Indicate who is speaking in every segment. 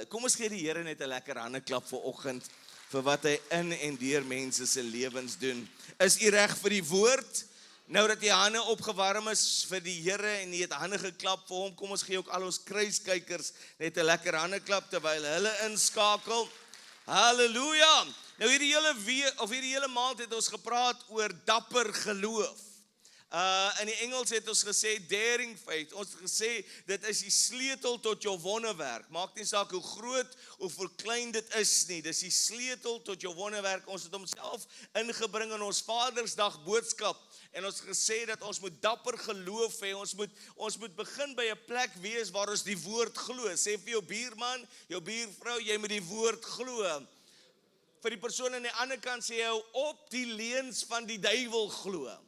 Speaker 1: Kom ons gee die Here net 'n lekker handeklap vir oggend, vir wat hy in en deur mense se lewens doen. Is u reg vir die woord? Nou dat die hande opgewarm is vir die Here en jy het hande geklap vir hom, kom ons gee ook al ons kruiskykers net 'n lekker handeklap terwyl hulle inskakel. Halleluja! Nou hierdie hele maand het ons gepraat oor dapper geloof. In die Engels het ons gesê daring faith. Ons het gesê dit is die sleutel tot jou wonderwerk. Maak nie saak hoe groot of hoe klein dit is nie. Dis die sleutel tot jou wonderwerk. Ons het homself ingebring in ons Vadersdag boodskap. En ons het gesê dat ons moet dapper geloof hê. Ons moet begin by 'n plek wees waar ons die woord glo. Sê vir jou buurman, jou buurvrou, jy moet die woord glo. Vir die persoon aan die ander kant sê jy op die leuns van die duiwel glo.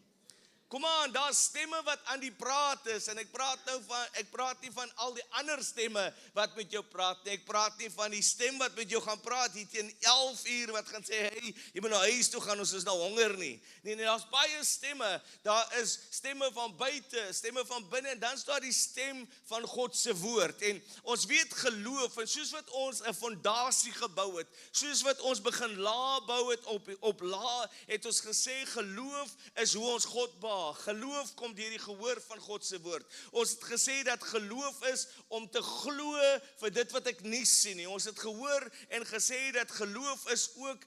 Speaker 1: Kom aan, daar's stemme wat aan die praat is, en ek praat nie van al die ander stemme wat met jou praat nie, ek praat nie van die stem wat met jou gaan praat hier teen 11 uur wat gaan sê, hey, jy moet na huis toe gaan, ons is nou honger nie. Nee, daar's baie stemme, daar is stemme van buite, stemme van binne, en dan staan die stem van God se woord, en ons weet geloof, en soos wat ons 'n fondasie gebou het, soos wat ons begin bou het op la, het ons gesê, geloof is hoe ons God behaag. Geloof kom deur die gehoor van God se woord. Ons het gesê dat geloof is om te glo vir dit wat ek nie sien nie. Ons het gehoor en gesê dat geloof is ook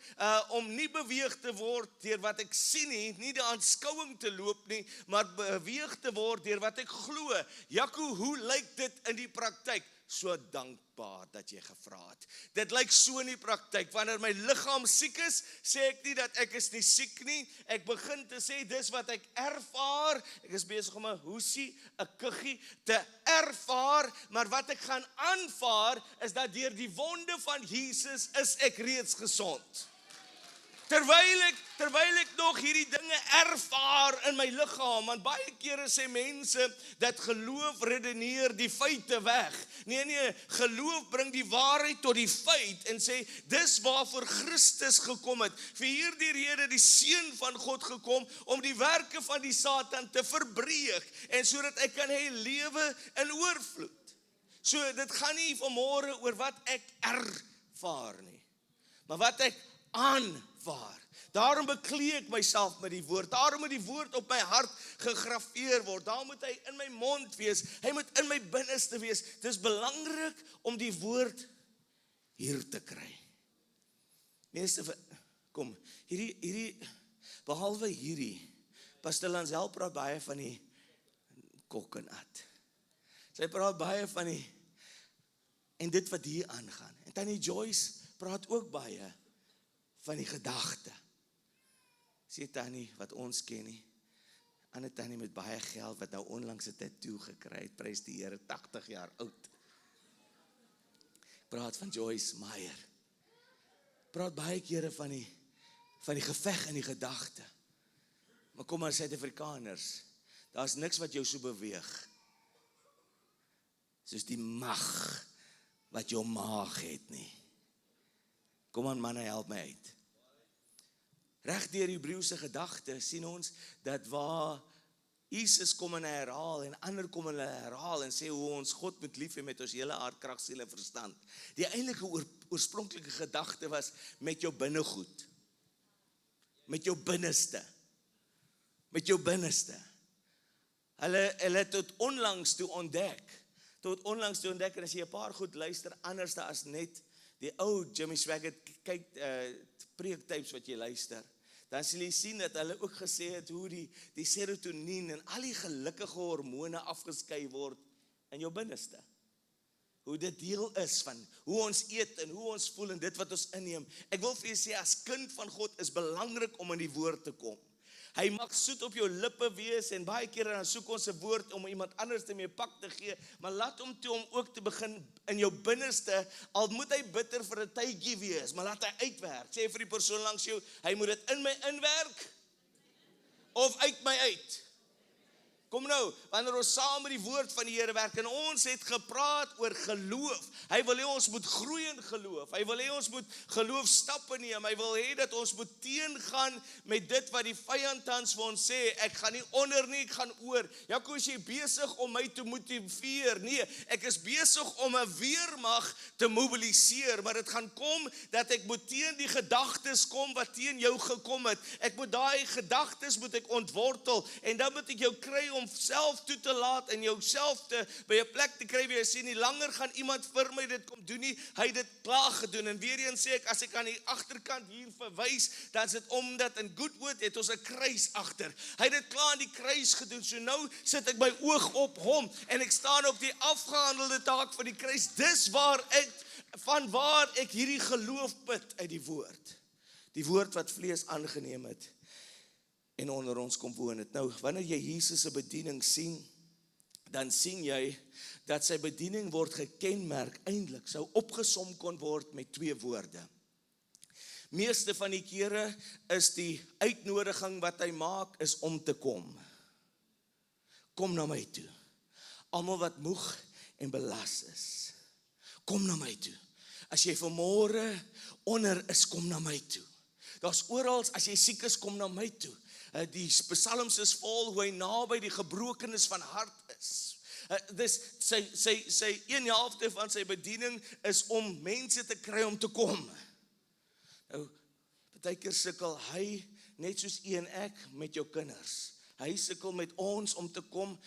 Speaker 1: om nie beweeg te word deur wat ek sien nie die aanskouing te loop nie, maar beweeg te word deur wat ek glo. Jaco, hoe lyk dit in die praktyk? So dankbaar dat jy gevra het. Dit lyk so in die praktyk. Wanneer my liggaam siek is, sê ek nie dat ek is nie siek nie. Ek begin te sê dis wat ek ervaar. Ek is besig om 'n hoesie, 'n kuggie te ervaar, maar wat ek gaan aanvaar is dat deur die wonde van Jesus is ek reeds gesond. Terwyl ek nog hierdie dinge ervaar in my liggaam, want baie kere sê mense dat geloof redeneer die feite weg. Nee, geloof bring die waarheid tot die feit en sê, dis waarvoor Christus gekom het. Vir hierdie rede die Seun van God gekom om die werke van die Satan te verbreek en sodat ek kan hê lewe in oorvloed. So dit gaan nie vanmôre oor wat ek ervaar nie, maar wat ek aanvaar. Daarom bekleed ek myself met die woord. Daarom moet die woord op my hart gegraveer word. Daarom moet hy in my mond wees. Hy moet in my binneste wees. Dit is belangrik om die woord hier te kry. Meeste, kom, behalwe hierdie, Pastor Lansel praat baie van die kok en at. Sy praat baie van die, en dit wat hier aangaan. En Tannie Joyce praat ook baie van die gedagte. Sê Tannie, wat ons ken nie, ander Tannie met baie geld, wat nou onlangs 'n tattoo gekry het, prys die Here, 80 jaar oud. Praat van Joyce Meyer. Praat baie kere van die geveg in die gedagte. Maar kom maar Suid-Afrikaners, daar's niks wat jou so beweeg, soos die mag wat jou maag het nie. Kom aan manne, help my uit. Reg deur die Hebreëse gedagte sien ons dat waar Jesus kom en herhaal en ander kom en herhaal en sê hoe ons God moet lief hê met ons hele hart, krag, siel en verstand. Die eintlike oorspronklike gedagte was met jou binnegoed. Met jou binneste. Met jou binneste. Hulle het tot onlangs toe ontdek, en as jy 'n paar goed luister, anders as net die ou Jimmy Swaggart kyk preektapes wat jy luister, dan sal jy sien dat hulle ook gesê het hoe die serotonien en al die gelukkige hormone afgeskei word in jou binneste. Hoe dit deel is van hoe ons eet en hoe ons voel en dit wat ons inneem. Ek wil vir jy sê, as kind van God is belangrik om in die woord te kom. Hy mag soet op jou lippe wees en baie kere dan soek ons 'n woord om iemand anders te mee pak te gee, maar laat hom toe om ook te begin in jou binneste, al moet hy bitter vir 'n tydjie wees, maar laat hy uitwerk. Sê vir die persoon langs jou, hy moet dit in my inwerk of uit my uit. Kom nou, wanneer ons saam met die woord van die Here werk, en ons het gepraat oor geloof. Hy wil hê ons moet groei in geloof. Hy wil hê ons moet geloofstappe neem. Hy wil hê dat ons moet teengaan met dit wat die vyand tans vir ons sê. Ek gaan nie onder nie, ek gaan oor. Jaco, is jy besig om my te motiveer? Nee, ek is besig om 'n weermag te mobiliseer, maar dit gaan kom dat ek moet teen die gedagtes kom wat teen jou gekom het. Ek moet daai gedagtes moet ek ontwortel, en dan moet ek jou kry om self toe te laat en jouself te by 'n plek te kry waar jy sê nie langer gaan iemand vir my dit kom doen nie, hy het dit klaar gedoen. En weer eens sê ek, as ek aan die agterkant hier verwys, dan is dit omdat in Goodwood het ons 'n kruis agter. Hy het dit klaar aan die kruis gedoen. So nou sit ek my oog op hom en ek staan op die afgehandelde taak van die kruis. Dis waar ek hierdie geloof put uit die woord. Die woord wat vlees aangeneem het en onder ons kom woon het. Nou, wanneer jy Jesus se bediening sien, dan sien jy dat sy bediening word gekenmerk, eintlik sou opgesom kon word met 2 woorde. Meeste van die kere is die uitnodiging wat hy maak, is om te kom. Kom na my toe. Almal wat moeg en belas is. Kom na my toe. As jy vanmôre onder is, kom na my toe. Daar's oral, as jy siek is, kom na my toe. Die psalms is vol hoe hy naby die gebrokenes van hart is. Dus sy 1/2 van sy bediening is om mense te kry om te kom. Nou, partykeer sukkel hy net soos u en ek met jou kinders. Hy sukkel met ons om te kom.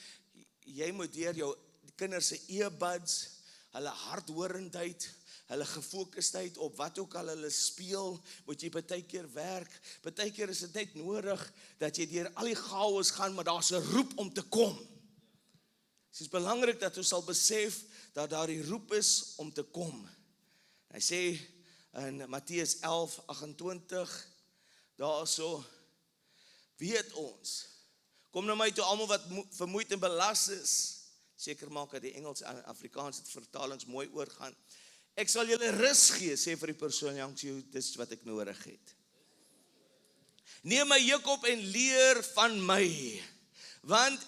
Speaker 1: Jy moet deur jou kinders se earbuds, hulle hardhorendheid, hulle gefokustheid op wat ook al hulle speel, moet jy partykeer werk. Partykeer is dit net nodig dat jy deur al die chaos gaan, maar daar's 'n roep om te kom. Het is belangrik dat ons sal besef dat daar die roep is om te kom. Hy sê in Matteus 11:28, daarso, weet ons, kom na my toe almal wat vermoeid en belas is. Seker maak dat die Engels en Afrikaanse vertalings mooi oorgaan. Ek sal julle rus gee, sê vir die persoon langs jou, dis wat ek nodig het. Neem my juk op en leer van my, want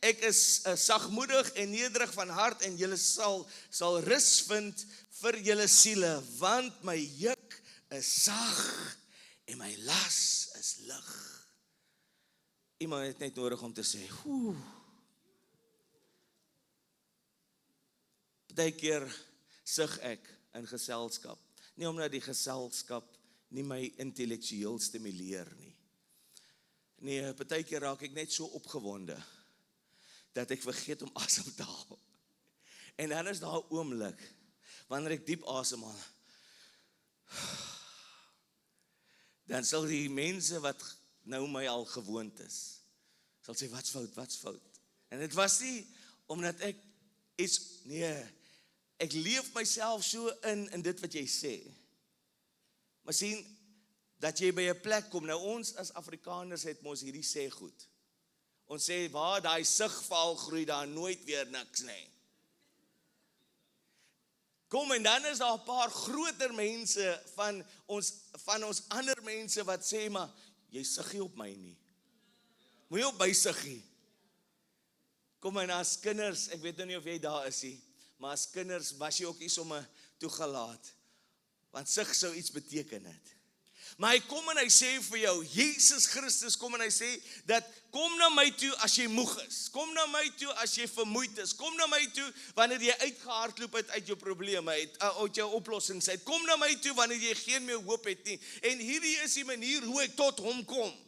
Speaker 1: ek is sagmoedig en nederig van hart, en julle sal rus vind vir julle siele, want my juk is sag en my las is lig. Iemand het net nodig om te sê, Partykeer sug ek in geselskap, nie omdat die geselskap nie my intellektueel stimuleer nie. Nee, partykeer raak ek net so opgewonde, dat ek vergeet om asem te haal. En dan is daar 'n oomblik, wanneer ek diep asemhaal, dan sal die mense wat nou my al gewoond is, sal sê, wat's fout? En dit was nie, omdat ek ek leef myself so in dit wat jy sê. Maar sien, dat jy by 'n plek kom, nou ons as Afrikaners het mos hierdie sê goed. Ons sê, waar daai sig val, groei daar nooit weer niks nie. Kom, en dan is daar 'n paar groter mense van ons ander mense wat sê, maar jy siggie op my nie. Moenie op my siggie. Kom, en as kinders, ek weet nou nie of jy daar is nie, maar as kinders was jy ook nie sommer toegelaat, want sig sou iets beteken het. Maar hy kom en hy sê vir jou, Jesus Christus kom en hy sê, dat kom na my toe as jy moeg is, kom na my toe as jy vermoeid is, kom na my toe wanneer jy uitgehardloop het uit jou probleme, uit jou oplossings uit, kom na my toe wanneer jy geen meer hoop het nie, en hierdie is die manier hoe ek tot hom kom.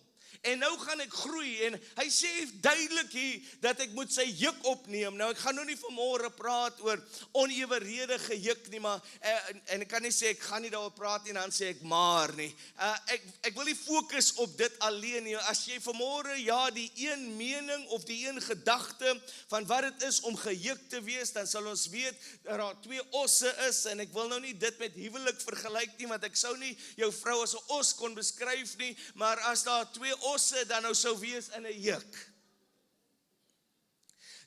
Speaker 1: En nou gaan ek groei, en hy sê duidelik hier, dat ek moet sy juk opneem. Nou ek gaan nou nie vanmôre praat oor oneweredige juk nie, maar, en ek kan nie sê, ek gaan nie daaroor praat nie, en dan sê ek maar nie. Ek wil nie fokus op dit alleen nie. As jy vanmôre, die een mening, of die een gedagte, van wat het is om gejuk te wees, dan sal ons weet, dat daar 2 osse is, en ek wil nou nie dit met huwelik vergelyk nie, want ek sou nie jou vrou as 'n os kon beskryf nie, maar as daar 2 osse dan nou sou wees in 'n juk,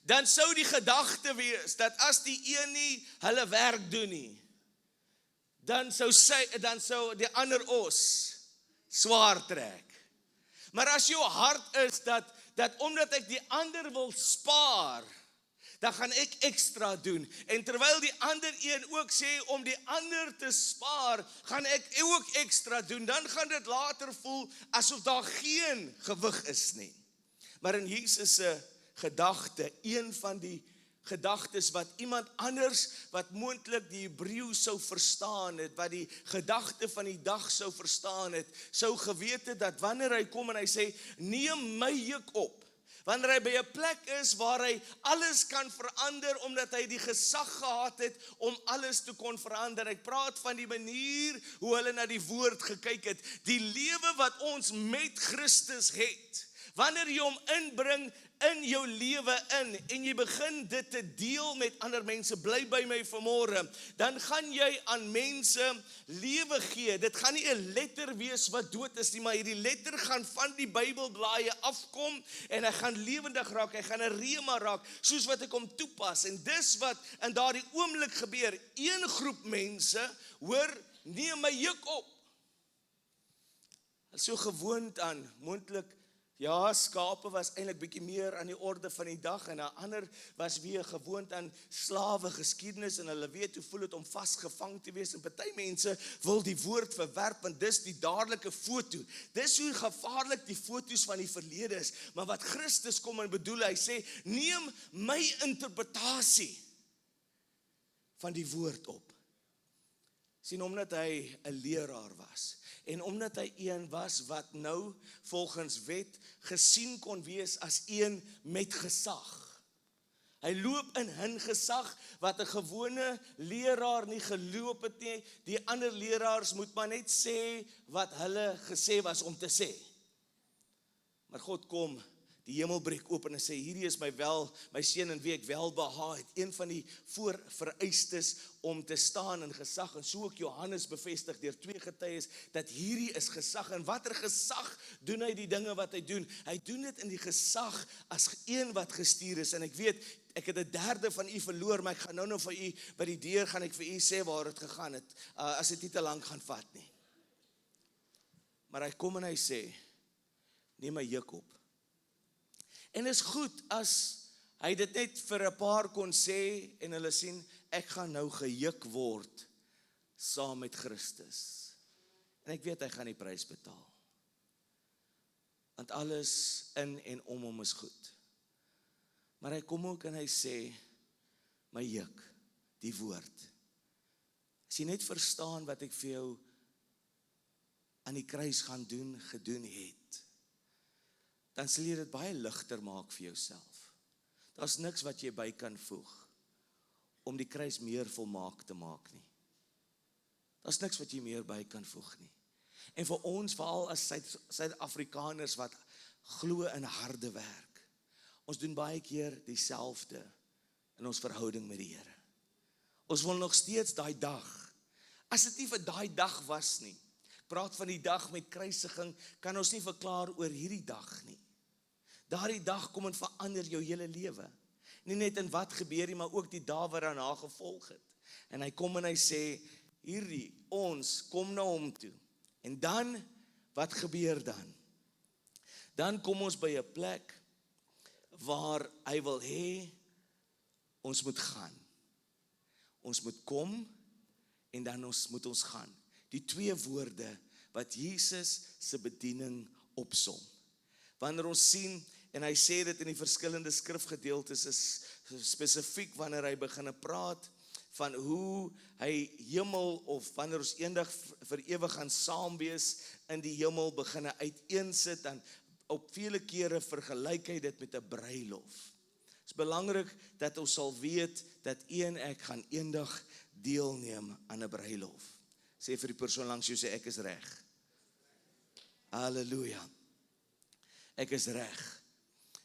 Speaker 1: dan sou die gedagte wees, dat as die een nie hulle werk doen nie, dan sou die ander os swaar trek. Maar as jou hart is, dat omdat ek die ander wil spaar, dan gaan ek ekstra doen. En terwyl die ander een ook sê om die ander te spaar, gaan ek ook ekstra doen. Dan gaan dit later voel asof daar geen gewig is nie. Maar in Jesus se gedagte, een van die gedagtes wat iemand anders, wat moontlik die Hebreeus sou verstaan het, wat die gedagte van die dag sou verstaan het, sou geweet het dat wanneer hy kom en hy sê, neem my juk op, wanneer hy by 'n plek is waar hy alles kan verander, omdat hy die gesag gehad het om alles te kon verander. Ek praat van die manier hoe hulle na die woord gekyk het, die lewe wat ons met Christus het. Wanneer jy hom inbring in jou lewe in, en jy begin dit te deel met ander mense, bly by my vanmôre, dan gaan jy aan mense lewe gee. Dit gaan nie 'n letter wees wat dood is nie, maar hierdie letter gaan van die Bybelblaaie afkom, en hy gaan lewendig raak, hy gaan 'n rema raak, soos wat ek hom toepas, en dis wat in daardie oomblik gebeur. Een groep mense, hoor, neem my juk op. Hulle is so gewoond aan, moontlik, ja, skape was eintlik bietjie meer aan die orde van die dag, en 'n ander was weer gewoond aan slawe geskiedenis, en hulle weet hoe voel dit om vasgevang te wees, en party mense wil die woord verwerp, want dis die dadelike foto. Dis hoe gevaarlik die foto's van die verlede is, maar wat Christus kom en bedoel, hy sê, neem my interpretasie van die woord op. Sien, omdat hy 'n leraar was, en omdat hy een was wat nou volgens wet gesien kon wees as een met gesag. Hy loop in 'n gesag wat 'n gewone leraar nie geloop het nie. Die ander leraars moet maar net sê wat hulle gesê was om te sê. Maar God kom, die hemel breek oop en hy sê, hierdie is my seun in wie ek welbehaag het. Een van die vereistes om te staan in gesag, en so ook Johannes bevestig deur 2 getuies, dat hierdie is gesag. En watter gesag doen hy die dinge wat hy doen? Hy doen dit in die gesag as een wat gestuur is. En ek weet, ek het 'n derde van u verloor, maar ek gaan nou vir u, by die deur gaan ek vir u sê waar het gegaan het, as dit nie te lank gaan vat nie. Maar hy kom en hy sê, neem my juk op. En is goed as hy dit net vir 'n paar kon sê, en hulle sien, ek gaan nou gejuk word, saam met Christus. En ek weet, hy gaan die prys betaal. Want alles in en om hom is goed. Maar hy kom ook en hy sê, my juk, die woord. As jy net verstaan wat ek vir jou aan die kruis gaan gedoen het, dan sal jy dit baie ligter maak vir jouself. Daar's niks wat jy by kan voeg om die kruis meer volmaak te maak nie. Daar's niks wat jy meer by kan voeg nie. En vir ons, veral as Suid-Afrikaners wat glo in harde werk, ons doen baie keer dieselfde in ons verhouding met die Here. Ons wil nog steeds daai dag, as dit nie vir daai dag was nie, praat van die dag met kruisiging, kan ons nie verklaar oor hierdie dag nie. Daardie dag kom en verander jou hele lewe. Nie net in wat gebeur nie, maar ook die dae wat daarna gevolg het. En hy kom en hy sê, hierdie, ons kom na hom toe. En dan, wat gebeur dan? Dan kom ons by 'n plek waar hy wil hê, ons moet gaan. Ons moet kom, en dan moet ons gaan. Die 2 woorde wat Jesus se bediening opsom. Wanneer ons sien, en hy sê dit in die verskillende skrifgedeeltes, is spesifiek wanneer hy begin praat van hoe hy hemel, of wanneer ons eendag vir ewig gaan saam wees in die hemel, begin hy uiteensit, en op vele kere vergelyk hy dit met 'n bruilof. Het is belangrik dat ons sal weet dat ek gaan eendag deelneem aan 'n bruilof. Sê vir die persoon langs jou, sê ek is reg. Halleluja. Ek is reg.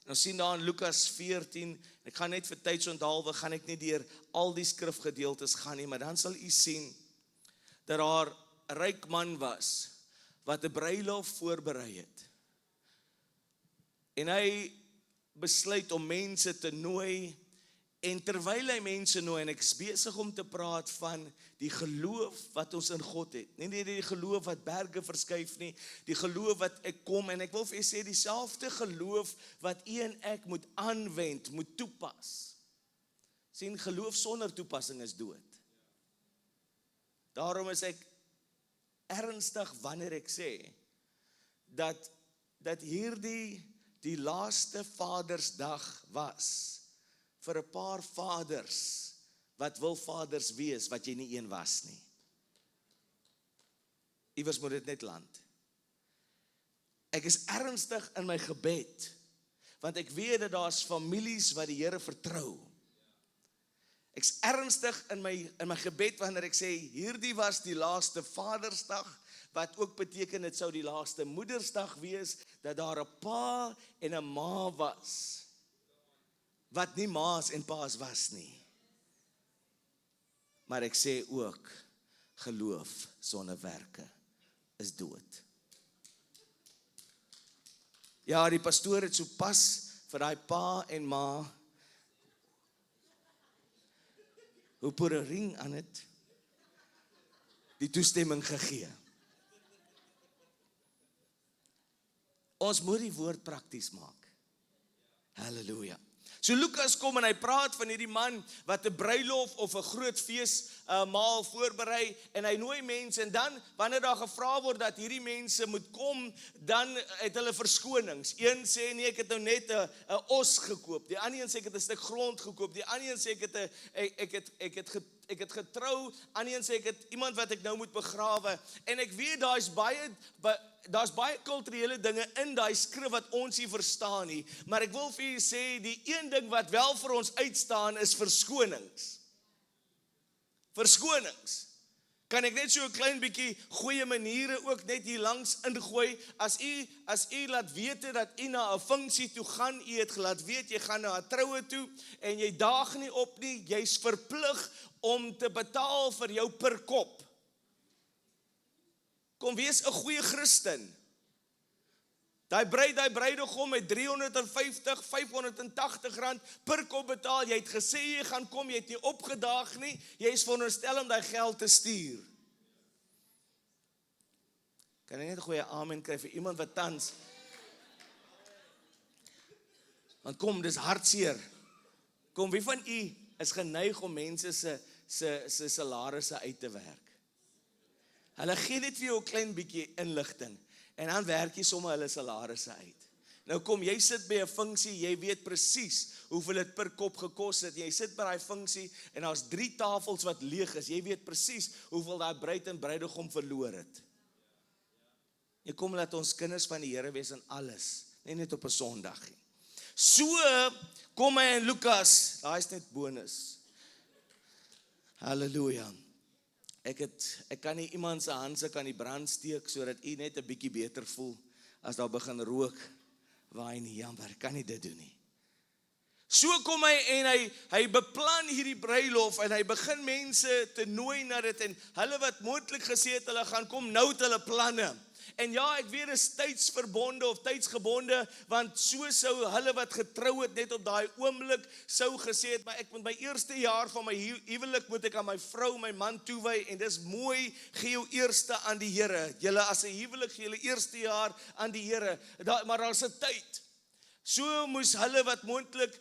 Speaker 1: En ons sien daar in Lukas 14, ek gaan net vir tydsondhalwe, gaan ek nie deur al die skrifgedeeltes gaan nie, maar dan sal u sien, dat daar 'n ryk man was, wat 'n bruilof voorberei het. En hy besluit om mense te nooi, En terwyl hy mense nooi, en ek is besig om te praat van die geloof wat ons in God het. Nie die geloof wat berge verskuif nie, die geloof wat ek kom, en ek wil vir julle sê, dieselfde geloof wat u en ek moet aanwend, moet toepas. Sien, geloof sonder toepassing is dood. Daarom is ek ernstig wanneer ek sê, dat hierdie die laaste Vadersdag was, vir 'n paar vaders, wat wil vaders wees, wat jy nie een was nie. Iewers moet dit net land. Ek is ernstig in my gebed, want ek weet dat daar's families wat die Here vertrou. Ek is ernstig in my gebed, wanneer ek sê, hierdie was die laaste Vadersdag, wat ook beteken, dit sou die laaste Moedersdag wees, dat daar 'n pa en 'n ma was, wat nie ma's en pa's was nie. Maar ek sê ook, geloof sonder werke is dood. Ja, die pastoor het so pas vir daai pa en ma, hoe put 'n ring aan het, die toestemming gegee. Ons moet die woord prakties maak. Halleluja. So Lukas kom en hy praat van hierdie man wat 'n bruilof of 'n groot feesmaal voorberei, en hy nooi mense, en dan wanneer daar gevra word dat hierdie mense moet kom, dan het hulle verskonings. Een sê nee, ek het nou net 'n os gekoop. Die ander een sê ek het 'n stuk grond gekoop. Die ander een sê ek het getrou. Ander een sê ek het iemand wat ek nou moet begrawe. En ek weet daar's baie kulturele dinge in daai skrif wat ons nie verstaan nie, maar ek wil vir julle sê, die een ding wat wel vir ons uitstaan is verskonings. Verskonings. Kan ek net so 'n klein bietjie goeie maniere ook net hier langs ingooi? As u laat weet dat u na 'n funksie toe gaan, u het gelaat weet jy gaan na 'n troue toe en jy daag nie op nie, jy's verplig om te betaal vir jou per kop. Kom wees 'n goeie Christen. Daai bruidegom met 350, 580 rand per kop betaal. Jy het gesê jy gaan kom, jy het nie opgedaag nie. Jy is veronderstel om daai geld te stuur. Kan ek net 'n goeie amen kry vir iemand wat tans? Want kom, dis hartseer. Kom, wie van u is geneig om mense se salarisse uit te werk? Hulle gee net vir jou 'n klein bietjie inligting, en dan werk jy sommer hulle salarisse uit. Nou kom, jy sit by 'n funksie, jy weet presies hoeveel dit per kop gekos het. Jy sit by daai funksie, en daar's 3 tafels wat leeg is. Jy weet presies hoeveel daai bruid en bruidegom verloor het. Jy kom, laat ons kinders van die Here wees in alles, nie net op 'n Sondag nie. So kom hy in Lukas, daai is net bonus. Halleluja. Ek kan nie iemand se handse kan die brand steek, sodat u net 'n bietjie beter voel, as daar begin rook, waai nie, jammer, ek kan nie dit doen nie. So kom hy en hy beplan hierdie bruilof, en hy begin mense te nooi na dit, en hulle wat moontlik gesê het, hulle gaan kom, nou het hulle planne. En ja, ek weet is tydsverbonde of tydsgebonde, want so sou hulle wat getrou het net op daai oomblik sou gesê het, maar ek moet my eerste jaar van my huwelik moet ek aan my vrou, my man toewy, en dis mooi, gee jou eerste aan die Here. Julle as 'n huwelik gee julle eerste jaar aan die Here, maar daar's 'n tyd. So moes hulle wat moontlik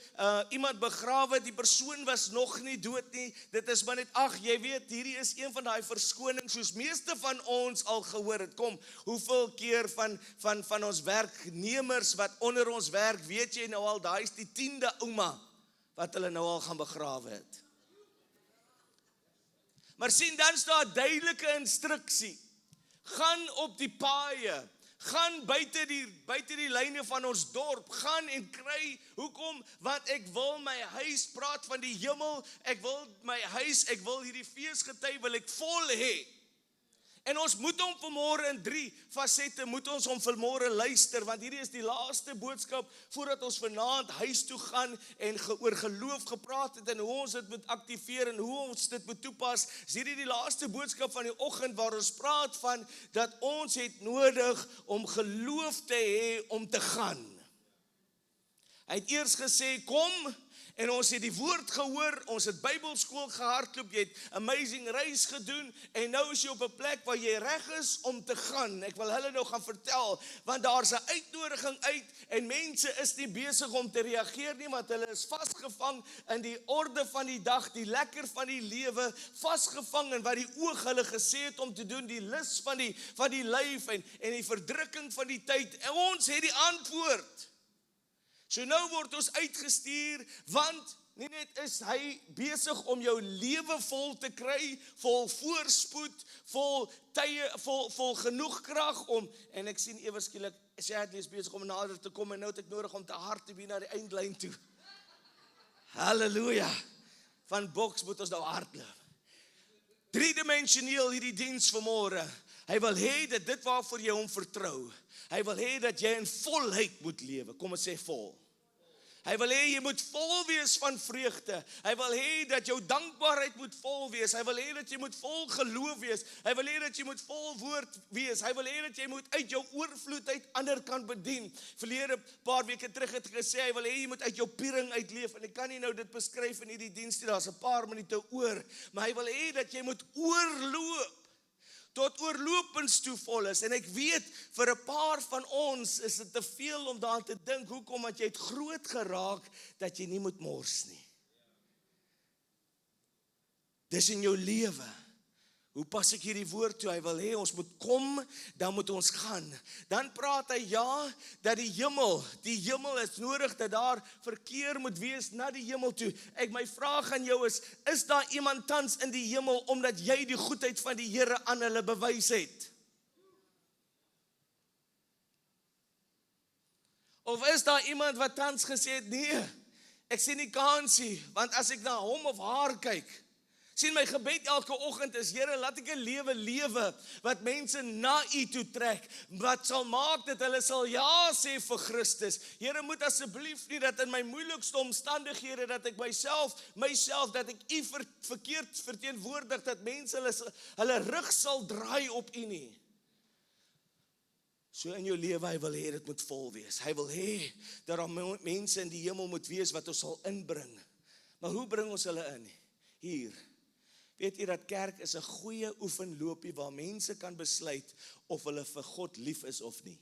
Speaker 1: iemand begrawe, die persoon was nog nie dood nie, dit is maar net, jy weet, hierdie is een van daai verskonings, soos meeste van ons al gehoor het. Kom, hoeveel keer van ons werknemers wat onder ons werk, weet jy nou al, daai is die 10de ouma, wat hulle nou al gaan begrawe het. Maar sien, dan staan duidelike instruksie, gaan op die paaie, gaan buite die lyne van ons dorp, gaan en kry, hoekom? Want ek wil my huis, praat van die hemel, ek wil hierdie feesgety, wil ek vol hê. En ons moet hom vanmôre in 3 fasette, moet ons hom vanmôre luister, want hierdie is die laaste boodskap, voordat ons vanaand huis toe gaan, en oor geloof gepraat het, en hoe ons dit moet aktiveer, en hoe ons dit moet toepas, is hierdie die laaste boodskap van die oggend, waar ons praat van, dat ons het nodig, om geloof te hê, om te gaan. Hy het eers gesê, kom, En ons het die woord gehoor, ons het Bybelskool gehardloop, jy het amazing reis gedoen, en nou is jy op 'n plek waar jy reg is om te gaan. Ek wil hulle nou gaan vertel, want daar's 'n uitnodiging uit, en mense is nie besig om te reageer nie, want hulle is vasgevang in die orde van die dag, die lekker van die lewe, vasgevang in wat die oog hulle gesê het om te doen, die lus van die lyf, en die verdrukking van die tyd, en ons het die antwoord. So nou word ons uitgestuur, want nie net is hy besig om jou lewe vol te kry, vol voorspoed, vol tye, vol genoeg krag om, en ek sien ewe skielik, Shadley is besig om nader te kom, en nou het ek nodig om te hard te wees na die eindlyn toe. Halleluja, van boks moet ons nou hardloop. Driedimensioneel hierdie diens vanmôre, hy wil hê dat dit waarvoor jy hom vertrou, hy wil hê dat jy in volheid moet lewe, kom ons sê vol. Hy wil hê jy moet vol wees van vreugde. Hy wil hê dat jou dankbaarheid moet vol wees. Hy wil hê dat jy moet vol geloof wees. Hy wil hê dat jy moet vol woord wees. Hy wil hê dat jy moet uit jou oorvloed uit ander kan bedien. Verlede paar weke terug het gesê, hy wil hê jy moet uit jou piering uitleef. En ek kan nie nou dit beskryf in hierdie diens nie, daar's 'n paar minute oor. Maar hy wil hê dat jy moet oorloop. Tot oorlopends toe vol is, en ek weet, vir 'n paar van ons is dit te veel om daaraan te dink, hoekom, want jy het groot geraak, dat jy nie moet mors nie. Dis in jou lewe. Hoe pas ek hierdie woord toe? Hy wil hê ons moet kom, dan moet ons gaan. Dan praat hy, ja, dat die hemel is nodig, dat daar verkeer moet wees na die hemel toe. My vraag aan jou is daar iemand tans in die hemel, omdat jy die goedheid van die Here aan hulle bewys het? Of is daar iemand wat tans gesê het, nee, ek sien nie kansie, want as ek na hom of haar kyk, sien my gebed elke oggend is, Here, laat ek 'n lewe wat mense na U toe trek, wat sal maak dat hulle sal ja sê vir Christus. Here, moet asseblief nie dat in my moeilikste omstandighede, dat ek myself, dat ek U verkeerd verteenwoordig, dat mense hulle rug sal draai op U nie. So in jou lewe, hy wil hê dit moet vol wees. Hy wil hê dat daar mense in die hemel moet wees wat ons sal inbring. Maar hoe bring ons hulle in? Hier. Weet jy dat kerk is 'n goeie oefenloopie waar mense kan besluit of hulle vir God lief is of nie.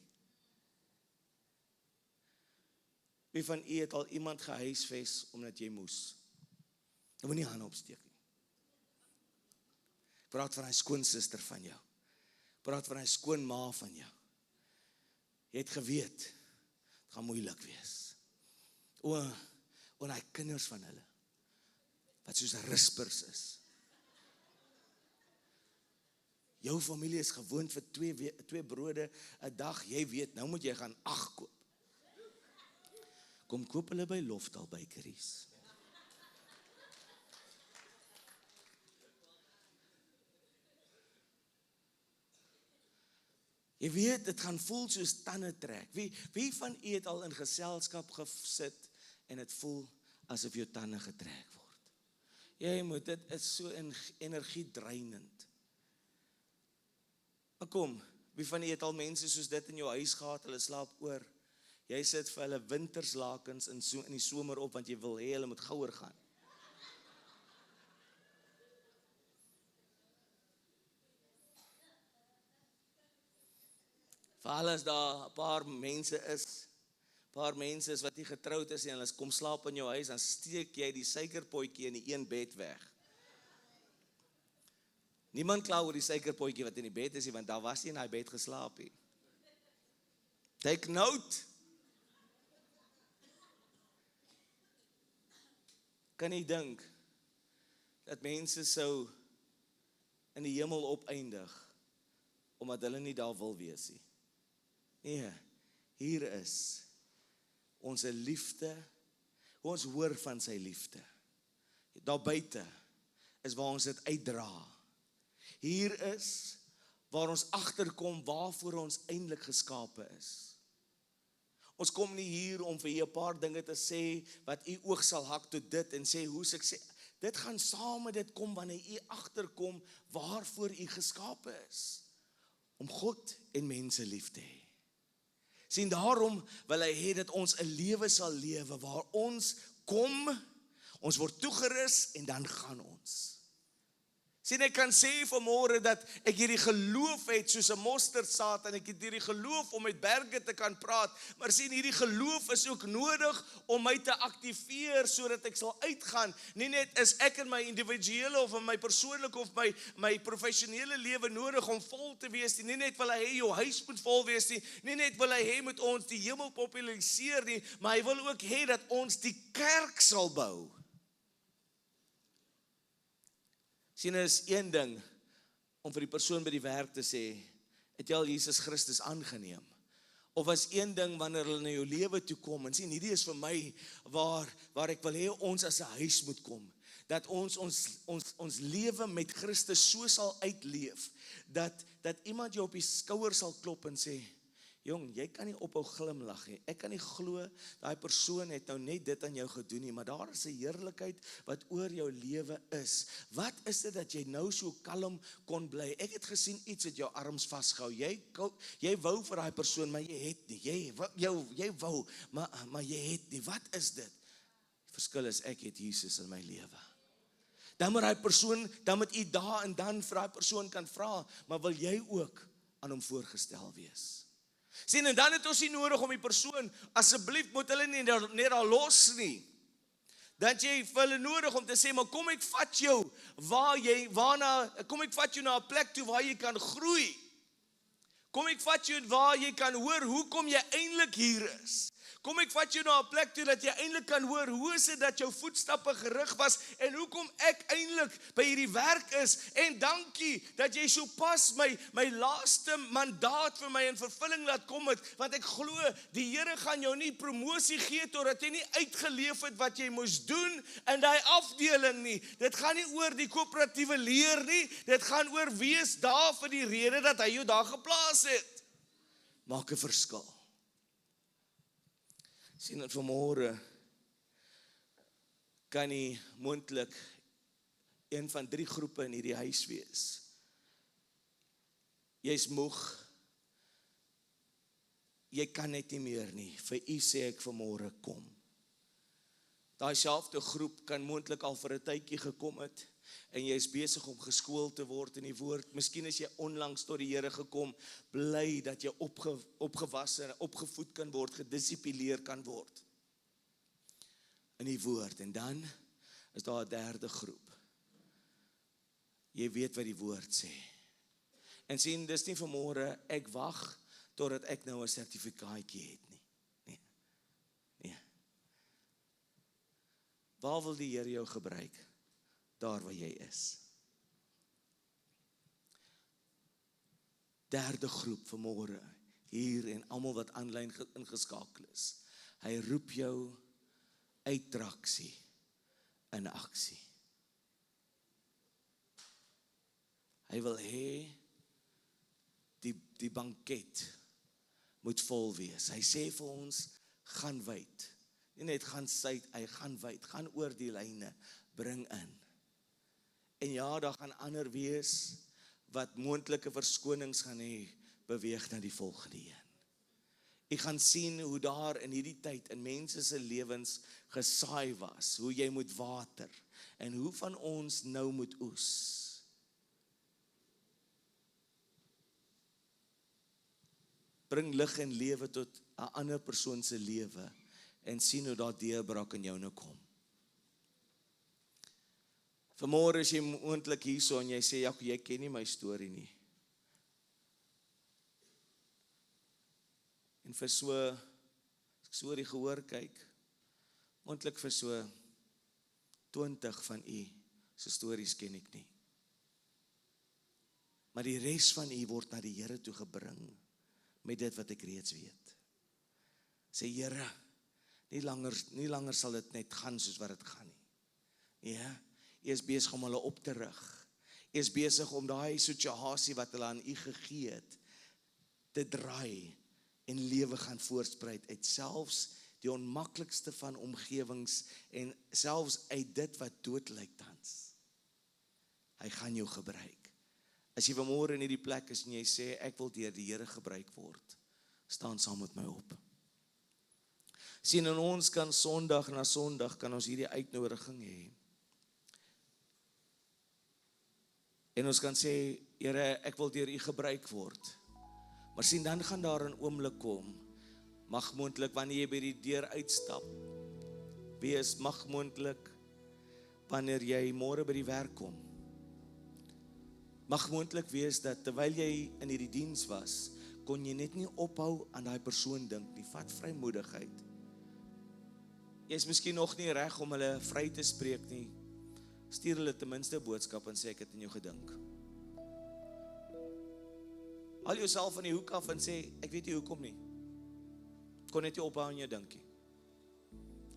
Speaker 1: Wie van u het al iemand gehuisves omdat jy moes? Jy moet nie hande opsteek nie. Ek praat van hy skoonsister van jou. Ek praat van hy skoonma van jou. Jy het geweet, dit gaan moeilik wees. En hy kinders van hulle, wat soos rispers is. Jou familie is gewoond vir twee brode 'n dag, jy weet, nou moet jy gaan 8 koop. Kom koop hulle by Loftal Bakeries. Jy weet, dit gaan voel soos tande trek. Wie van u het al in geselskap gesit en het voel asof jou tande getrek word? Jy moet, dit is so energiedreinend. Maar kom, wie van julle het al mense soos dit in jou huis gehad, hulle slaap oor. Jy sit vir hulle winterslakens in die somer op, want jy wil hê hulle moet gouer gaan. Vir alles daar 'n paar mense is wat nie getroud is en hulle kom slaap in jou huis, dan steek jy die suikerpotjie in die een bed weg. Niemand kla oor die suikerpotjie wat in die bed is, want daar was nie in daai bed geslaap nie. Take note. Kan jy dink dat mense sou in die hemel opeindig omdat hulle nie daar wil wees nie? Nee, hier is ons liefde, ons hoor van sy liefde. Daar buite is waar ons dit uitdra. Hier is waar ons agterkom waarvoor ons eintlik geskape is. Ons kom nie hier om vir u 'n paar dinge te sê wat u oog sal hak tot dit en sê hoe ek sê. Dit gaan saam met dit kom wanneer u agterkom waarvoor u geskape is. Om God en mense lief te hê. Sien, daarom wil hy hê dat ons 'n lewe sal lewe waar ons kom Ons word toegerus en dan gaan ons. Sien, ek kan sê vanmôre dat ek hierdie geloof het soos 'n mosterdsaad en ek het hierdie geloof om met berge te kan praat, maar sien, hierdie geloof is ook nodig om my te aktiveer sodat ek sal uitgaan. Nie net is ek in my individuele of in my persoonlike of my professionele lewe nodig om vol te wees nie net wil hy hê jou huis moet vol wees nie net wil hy hê met ons die hemel populariseer nie, maar hy wil ook hê dat ons die kerk sal bou. Sien, is een ding om vir die persoon by die werk te sê, het jy al Jesus Christus aangeneem? Of was een ding wanneer hulle na jou lewe toe kom, en sien, hierdie is vir my waar ek wil hê ons as 'n huis moet kom, dat ons lewe met Christus so sal uitleef, dat iemand jou op die skouer sal klop en sê, jong, jy kan nie ophou glimlag nie. Ek kan nie glo, daai persoon het nou net dit aan jou gedoen nie, maar daar is 'n heerlikheid wat oor jou lewe is. Wat is dit dat jy nou so kalm kon bly? Ek het gesien iets het jou arms vasgehou. Jy wou vir daai persoon, maar jy het nie. Jy wou, maar jy het nie. Wat is dit? Die verskil is ek het Jesus in my lewe. Dan moet daai persoon, dan moet u daar en dan vir daai persoon kan vra, maar wil jy ook aan hom voorgestel wees? Sien, en dan het ons nie nodig om die persoon, asseblief moet hulle nie net al los nie. Dan het jy vir hulle nodig om te sê, maar kom ek vat jou, kom ek vat jou na 'n plek toe waar jy kan groei. Kom ek vat jou waar jy kan hoor, hoekom jy eintlik hier is. Kom ek vat jou na 'n plek toe dat jy eintlik kan hoor, hoe is dit dat jou voetstappe gerig was, en hoekom ek eintlik by hierdie werk is, en dankie dat jy so pas my laaste mandaat vir my in vervulling laat kom het, want ek glo, die Here gaan jou nie promosie gee, totdat jy nie uitgeleef het wat jy moes doen, in die afdeling nie. Dit gaan nie oor die koöperatiewe leer nie, dit gaan oor wees daar vir die rede dat hy jou daar geplaas het. Maak 'n verskil. Sien, dat vanmôre kan nie moontlik een van 3 groepe in hierdie huis wees. Jy's moeg, jy kan net nie meer nie. Vir u sê ek vanmôre kom. Daai selfde groep kan moontlik al vir 'n tydjie gekom het, en jy is besig om geskool te word in die woord. Miskien is jy onlangs tot die Here gekom, bly dat jy opgewasse en opgevoed kan word, gedissiplineer kan word in die woord. En dan is daar 'n derde groep. Jy weet wat die woord sê. En sien, dis nie vanmôre ek wag totdat ek nou 'n sertifikaatjie het nie. Nee. Waar wil die Here jou gebruik? Daar waar jy is. Derde groep vanmôre, hier en almal wat aanlyn ingeskakel is. Hy roep jou uit traksie in aksie. Hy wil hê die banket moet vol wees. Hy sê vir ons, gaan wyd. Nie net gaan suid, hy gaan wyd, gaan oor die lyne, bring in. En ja, daar gaan ander wees wat moontlike verskonings gaan hê, beweeg na die volgende een. Jy gaan sien hoe daar in hierdie tyd in mense se lewens gesaai was, hoe jy moet water en hoe van ons nou moet oes. Bring lig en lewe tot 'n ander persoon se lewe en sien hoe daar deurbraak in jou nou kom. Vanmôre is jy moontlik hierso en jy sê, ja, jy ken nie my storie nie. En vir so, as ek so die gehoor kyk, moontlik vir so 20 van u se stories ken ek nie. Maar die res van u word na die Here toe gebring met dit wat ek reeds weet. Sê Here, nie langer sal dit net gaan soos wat dit gaan nie. Ja. Jy is besig om hulle op te rig. Jy is besig om daai situasie wat hulle aan u gegee het, te draai en lewe gaan voortspruit uit selfs die onmaklikste van omgewings en selfs uit dit wat dood lyk tans. Hy gaan jou gebruik. As jy vanmôre in hierdie plek is en jy sê, ek wil deur die Here gebruik word, staan saam met my op. Sien, en ons kan Sondag na Sondag kan ons hierdie uitnodiging hê. En ons kan sê, Here, ek wil deur U gebruik word. Maar sien, dan gaan daar 'n oomblik kom, mag moontlik wanneer jy by die deur uitstap, mag moontlik wanneer jy môre by die werk kom. Mag moontlik wees dat terwyl jy in hierdie diens was, kon jy net nie ophou aan daai persoon dink nie. Vat vrymoedigheid. Jy is miskien nog nie reg om hulle vry te spreek nie. Stuur hulle ten minste 'n boodskap en sê ek het in jou gedink. Haal jouself van die hoek af en sê, ek weet nie hoekom nie. Kon net nie ophou aan jou dink nie.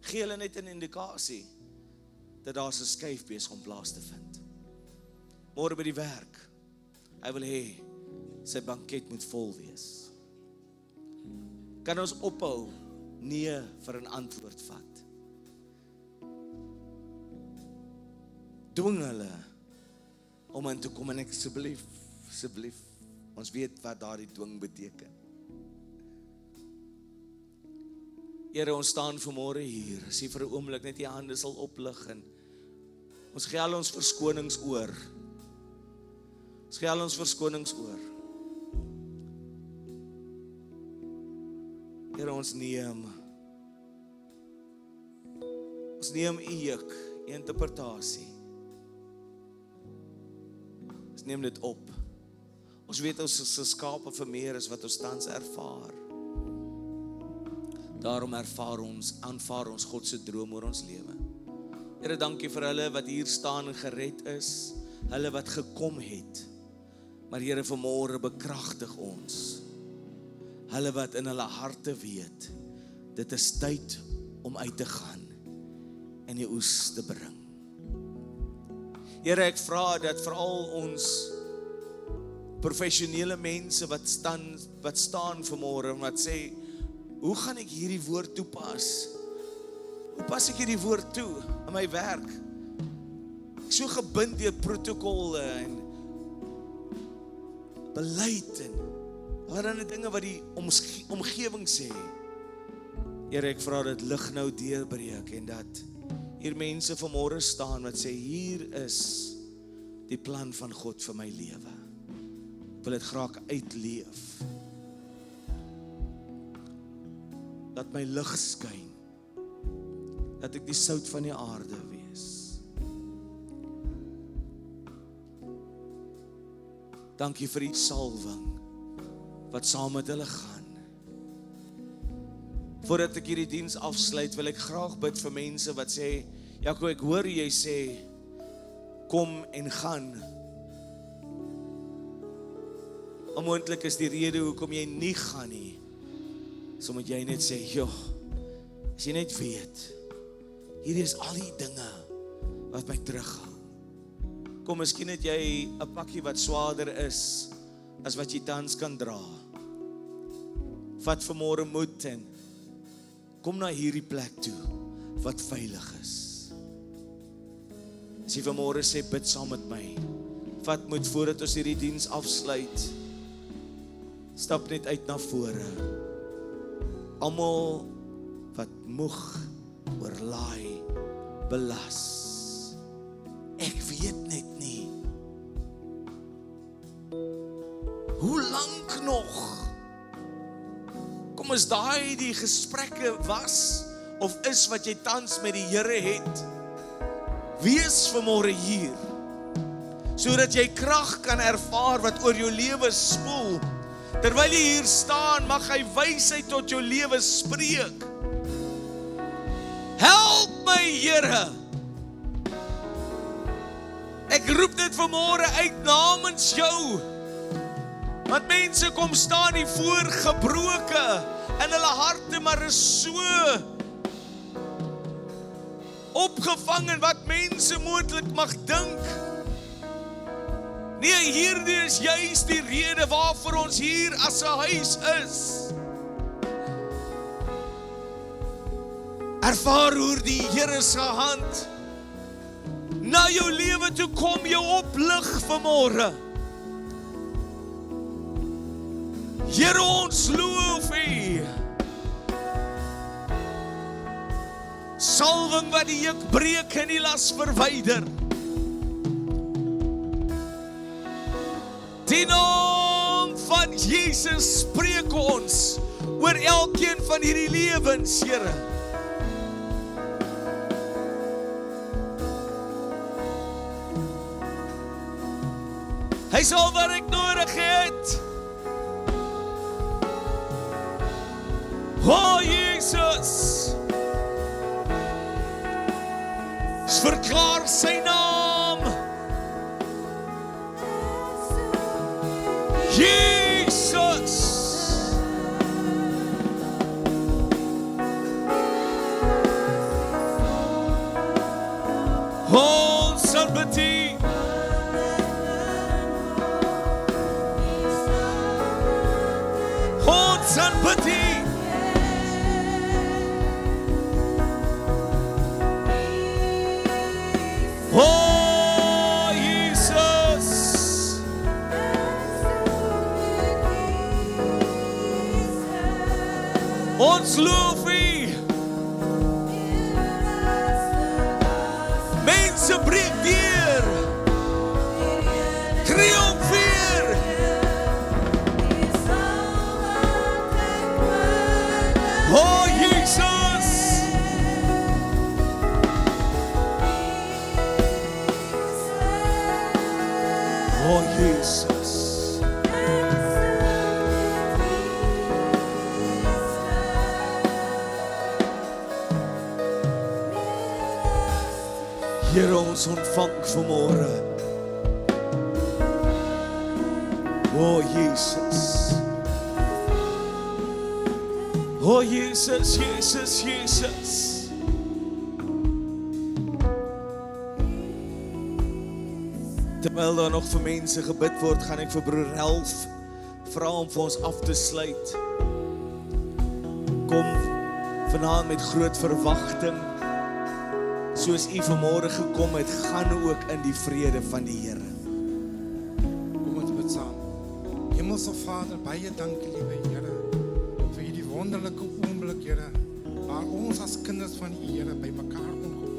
Speaker 1: Gee hulle net 'n indikasie dat daar 'n skuif besig om plaas te vind. Môre by die werk, hy wil hê sy banket moet vol wees. Kan ons ophou nee vir 'n antwoord vat? Dwing hulle om in te kom en ek asseblief, ons weet wat daardie dwing beteken. Here, ons staan vanmôre hier, as jy vir 'n oomblik net die hande sal oplig en ons gee al ons verskonings oor. Ons gee al ons verskonings oor. Here, ons neem U juk, U interpretasie. Ons neem dit op. Ons weet ons is geskape vir meer as wat ons tans ervaar. Daarom aanvaar ons God se droom oor ons lewe. Here, dankie vir hulle wat hier staan en gered is, hulle wat gekom het. Maar Here, vanmôre bekragtig ons. Hulle wat in hulle harte weet, dit is tyd om uit te gaan en die oes te bring. Here, ek vra dat veral ons professionele mense wat staan vanmôre en wat sê, hoe gaan ek hierdie woord toepas? Hoe pas ek hierdie woord toe in my werk? Ek is so gebind deur protokolle en beleid en allerlei dinge wat die omgewing sê. Here, ek vra dat lig nou deurbreek en dat hier mense vanmôre staan wat sê, hier is die plan van God vir my lewe. Ek wil dit graag uitleef. Laat my lig skyn. Dat ek die sout van die aarde wees. Dankie vir die salwing wat saam met hulle gaan. Voordat ek hierdie diens afsluit, wil ek graag bid vir mense wat sê, Jaco, ek hoor jy sê, kom en gaan. Onmoontlik is die rede hoekom jy nie gaan nie. So moet jy net sê, joh, as jy net weet, hierdie is al die dinge wat my terughang. Kom, miskien het jy 'n pakkie wat swaarder is as wat jy tans kan dra. Vat vanmôre moed en kom na hierdie plek toe wat veilig is. As jy vanmôre sê, bid saam met my, vat moed voordat ons hierdie diens afsluit. Stap net uit na vore. Almal wat moeg, oorlaai, belas. Ek weet net nie. Hoe lank nog? Kom, as daai die gesprekke was of is wat jy tans met die Here het, wees vanmôre hier, sodat jy krag kan ervaar wat oor jou lewe spoel. Terwyl jy hier staan, mag hy wysheid tot jou lewe spreek. Help my, Here. Ek roep dit vanmôre uit namens jou. Want mense kom staan hier voor gebroke in hulle harte, maar is so opgevang in wat mense moontlik mag dink. Nee, hierdie is juist die rede waarvoor ons hier as 'n huis is. Ervaar hoe die Here se hand na jou lewe toe kom, jou oplig vanmôre. Here, ons loof U. salwing wat die juk breek en die las verwyder. Die naam van Jesus spreek ons oor elkeen van hierdie lewens, Here. Hy is al wat ek nodig het. O Jesus, verklaar sy naam. Jesus. Ons aanbid. Ons aanbid. Oh, Jesus. Ons loof U. Mense breek deur. Triomfeer. Oh, Jesus. Oh, Jesus. Here, ons ontvang vanmôre. Oh, Jesus. Oh, Jesus, Jesus, Jesus. Terwyl daar nog vir mense gebid word, gaan ek vir broer Helf vra om vir ons af te sluit. Kom vanaand met groot verwagting. Soos U vanmôre gekom het, gaan ook in die vrede van die Here.
Speaker 2: Kom ons bid saam. Hemelse Vader, baie dankie, liewe Here, vir hierdie wonderlike oomblik, Here, waar ons as kinders van U, Here, by mekaar kon kom.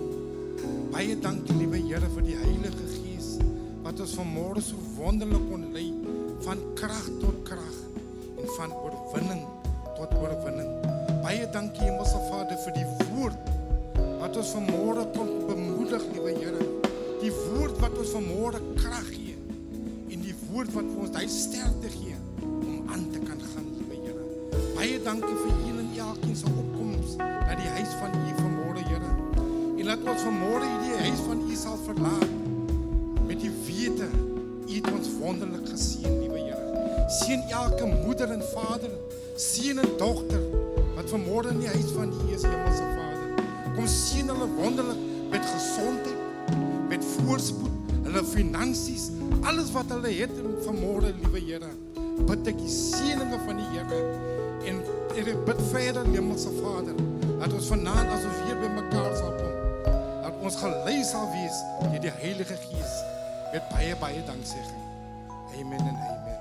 Speaker 2: Baie dankie, liewe Here, vir die Heilige Gees, wat ons vanmôre so wonderlik kon lei, van krag tot krag en van oorwinning tot oorwinning. Baie dankie, Hemelse Vader, vir die woord wat ons vanmôre kon bemoedig, liewe Here. Die woord wat ons vanmôre krag gee en die woord wat vir ons die sterkte gee om aan te kan gaan, liewe Here. Baie dankie vir een en elkeen se opkoms na die huis van U vanmôre, Here. En laat ons vanmôre hierdie huis van U sal verlaat met die wete, U het ons wonderlik geseën, liewe Here. Seën elke moeder en vader, seun en dogter wat vanmôre in die huis van U is, Hemelse Vader. Kom seën hulle wonderlik met gesondheid, met voorspoed, hulle finansies, alles wat hulle het vanmôre, liewe Here. Bid ek die seëninge van die Here en ek bid verder, Hemelse Vader, dat ons vanaand as ons weer by mekaar sal kom, dat ons gelei sal wees deur die Heilige Gees met baie danksegging. Amen en amen.